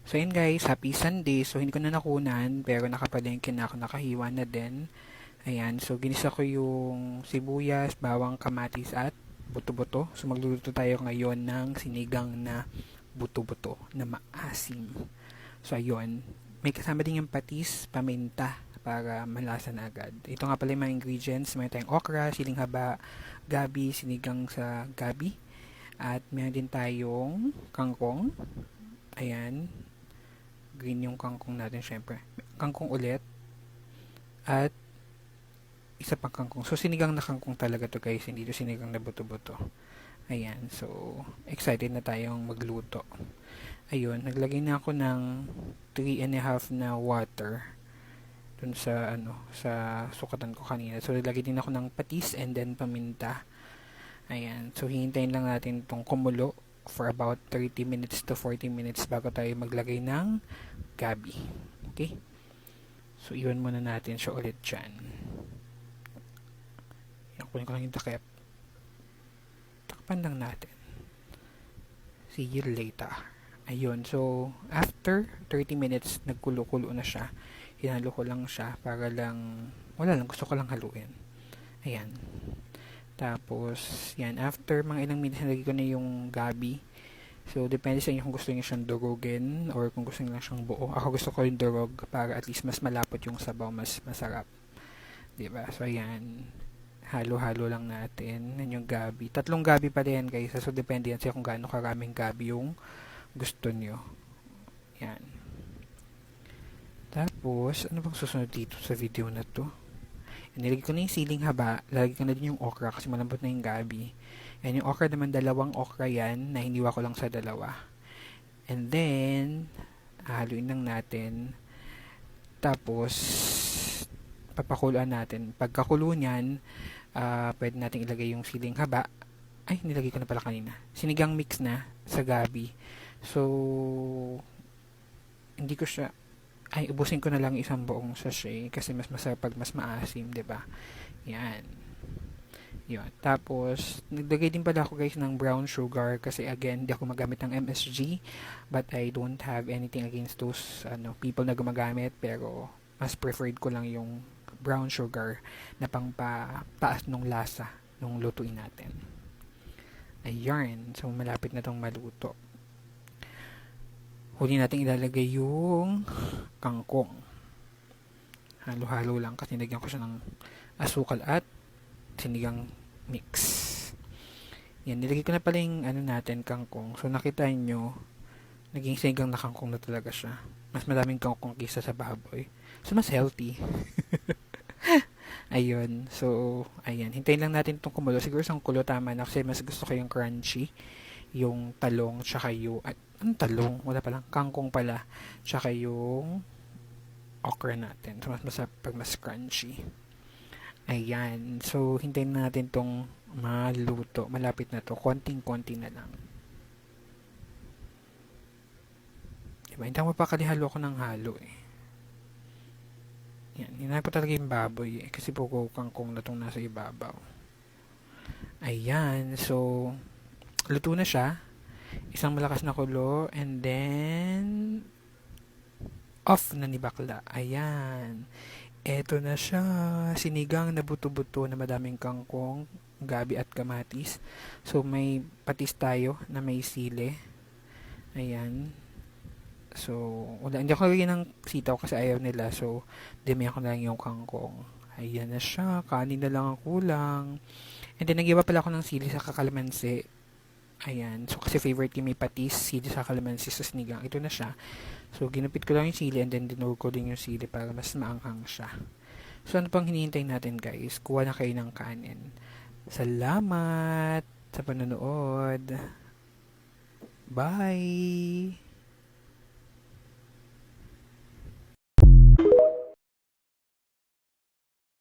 So yun guys, happy Sunday. So hindi ko na nakunan, pero nakapalengke na ako, nakahiwa na din. Ayan, so ginisa ko yung sibuyas, bawang, kamatis at buto-buto. So magluluto tayo ngayon ng sinigang na buto-buto na maasim. So ayun, may kasama din yung patis, paminta para malasa na agad. Ito nga pala yung mga ingredients. May tayong okra, siling haba, gabi, sinigang sa gabi. At meron din tayong kangkong. Ayan, green yung kangkong natin syempre. Kangkong ulit at isa pang kangkong. So sinigang na kangkong talaga to guys, hindi to sinigang na buto-buto. Ayan, so excited na tayong magluto. Ayun, naglagay na ako ng 3 and a half na water dun sa sa sukatan ko kanina. So naglagay din ako ng patis and then paminta. Ayan, so hihintayin lang natin itong kumulo for about 30 minutes to 40 minutes bago tayo maglagay ng gabi. Okay? So, iwan muna natin siya ulit dyan. Kunin ko lang yung takip. Takpan lang natin. See you later. Ayun. So, after 30 minutes, nagkulo-kulo na siya. Hinalo ko lang siya para lang, wala lang, gusto ko lang haluin. Ayan. Tapos, yan. After mga ilang minutes, nalagay ko na yung gabi. So, depende sa inyo kung gusto niyo siyang durugin or kung gusto niyo lang siyang buo. Ako gusto ko yung durog para at least mas malapot yung sabaw, mas masarap. Diba? So, ayan. Halo-halo lang natin. Yan yung gabi. 3 gabi pa din, guys. So, depende yan sa kung gaano karaming gabi yung gusto niyo. Yan. Tapos, ano bang susunod dito sa video na to? Nilagay ko na yung siling haba. Lalagay ko na din yung okra kasi malambot na yung gabi. And yung okra naman, 2 okra yan na hiniwa ko lang sa 2. And then, haluin lang natin. Tapos, papakuluan natin. Pagkakulo niyan, pwede natin ilagay yung siling haba. Ay, nilagay ko na pala kanina. Sinigang mix na sa gabi. So, hindi ko siya, ubusin ko na lang isang buong sachet kasi mas masarap pag mas maasim, 'di ba? Yan. Yun. Tapos, naglagay din pala ako guys ng brown sugar kasi again, di ako magamit ng MSG but I don't have anything against those people na gumagamit pero mas preferred ko lang yung brown sugar na pangpataas nung lasa nung lutuin natin. Ayan. So, malapit na tong maluto. Huli natin ilalagay yung kangkong. Halo-halo lang kasi nilagyan ko siya ng asukal at sinigang mix. Yan, nilagay ko na pala yung natin, kangkong. So, nakita nyo, naging sinigang na kangkong na talaga siya. Mas maraming kangkong kaysa sa baboy. So, mas healthy. Ayun. So, ayan. Hintayin lang natin itong kumulo. Siguro isang kulo tama na kasi mas gusto ko yung crunchy. Yung talong, tsaka yung, anong talong? Wala palang, kangkong pala. Tsaka yung okra natin. So, mas masarap pag mas crunchy. Ayan. So, hintayin na natin tong maluto. Malapit na to. Konting-konti na lang. Diba? Hindi mo pa kalihalo ko ng halo eh. Yan. Hinahal ko talaga yung baboy eh. Kasi po kangkong na itong nasa ibabaw. Ayan. So, luto na siya. Isang malakas na kulo. And then, off na ni bakla. Ayan. Eto na siya, sinigang na buto-buto na madaming kangkong, gabi at kamatis. So, may patis tayo na may sili. Ayan. So, hindi ako lagyan ng sitaw kasi ayaw nila. So, dimihan ko na lang yung kangkong. Ayan na siya, kanin na lang ang kulang. And then, nag-iba pala ako ng sili sa kalamansi. Ayan. So, kasi favorite ko may patis, sili sa kalamansi sa sinigang. Ito na siya. So, ginupit ko lang yung sili and then dinurog ko din yung sili para mas maanghang siya. So, ano pang hinihintay natin guys? Kuha na kayo ng kanin. Salamat sa panonood. Bye!